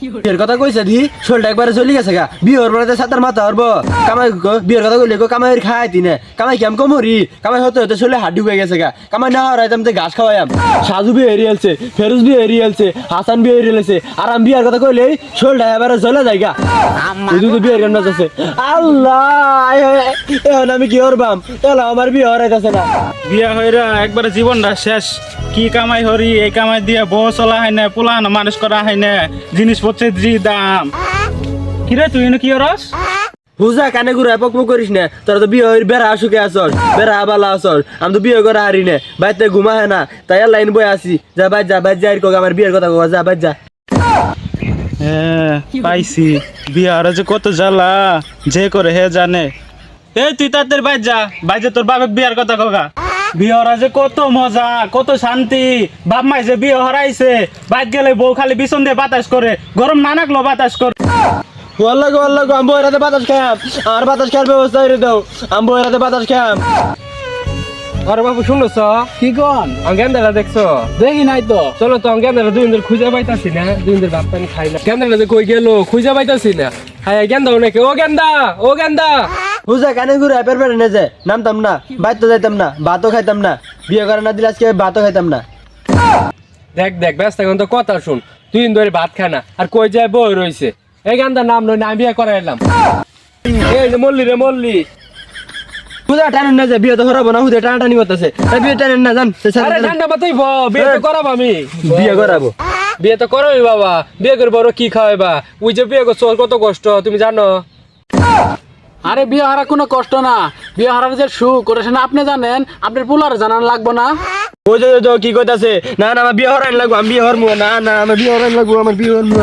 বিয়ের কথা কইছে দি শোলটা একবারে চলে গেছে গা বিয়ের পরে সাতার মাথা হরবো কামাই বিয়ের কথা কইলে কামাই খাই তিনে কামাই কেম কমরি কামাই হতে হতে চলে হাত ঢুকে গেছে গা কামাই না হরাইতাম তো ঘাস খাওয়াইম সাজু বিয়ে হেরিয়েছে ফেরুজ বিয়ে হেরিয়েছে হাসান বিয়ে হেরিয়েছে আর আমি বিয়ের কথা কইলে শোলটা এবারে চলে যায় গা দুই বিয়ের গান আছে আল্লাহ এখন আমি কি করবাম তাহলে আমার বিয়ে হরাইতেছে না বিয়া হইরা একবারে জীবনটা শেষ কি কামাই হরি এই কামাই দিয়ে বউ চলা হয় না পোলা না মানুষ করা হয় না জিনিসপত্রের যে দাম কিরে তুই কি হরস হুজা কানে ঘুরে পক করিস না তোরা তো বিয়ে হইর বেড়া আসুকে আসস বেড়া আবালা আসস আমি তো বিয়ে করে হারি না বাইতে ঘুমা হয় না তাই লাইন বই আসি যা বাইর যা আমার বিয়ের কথা কওয়া যা বাইর যা হ্যাঁ পাইছি বিয়া হরা যে কত জ্বালা যে করে হে জানে এই তুই তাদের বাইর যা তোর বাপের বিয়ার কথা কগা বিয়ে হরা যে কত মজা কত শান্তি বাপ মাই যে বিয়ে হরাইছে বাইর গেলে বউ খালি বিছন দিয়ে বাতাস করে গরম না নাকলো বাতাস করে ওয়াল্লাহ আমি বইরাতে বাতাস খাম আর বাতাস খাওয়ার ব্যবস্থা করে দাও আমি বইরাতে বাতাস খাম আরে বাবু শুনছ কি কন আমি গেন্দাটা দেখছো দেখি নাই তো চলো তো আমি গেন্দাটা দুই দিন খুঁজে পাইতাছি না দুই দিন ভাত পানি খাই না গেন্দাটা যে কই গেল খুঁজে পাইতাছি না হ্যাঁ গেন্দা নাকি ও গেন্দা বুঝা কানে ঘুরে পের পেরে নে যে নামতাম না বাইর তো যাইতাম না ভাতও খাইতাম না বিয়ে করে না দিলে আজকে ভাতও খাইতাম না দেখ ব্যস্ত এখন তো কথা শুন দুই দিন ধরে ভাত খায় না আর কই যায় বই রইছে এই গান্দার নাম নয় না আমি বিয়ে করে এলাম এই যে মল্লি হুদা টানেন না যে বিয়ে তো হরাবো না হুদা টানাটানি করতেছে বিয়ে টানেন না জান আরে ঠান্ডা মাথায় বিয়ে তো করাবো আমি বিয়ে করাবো বিয়ে তো করবি বাবা বিয়ে করে বড় কি খাওয়াইবা ওই যে বিয়ে করছো কত কষ্ট তুমি জানো আরে বিয়ে হারা কোনো কষ্ট না বিয়ে হারার যে সুখ ওটা সেটা আপনি জানেন আপনার পোলার জানান লাগবো না ওই যে কি কইতাছে না আমার বিয়ে হরাইন লাগবো আমি বিয়ে হরমু না আমার বিয়ে হরাইন লাগবো আমার বিয়ে হরমু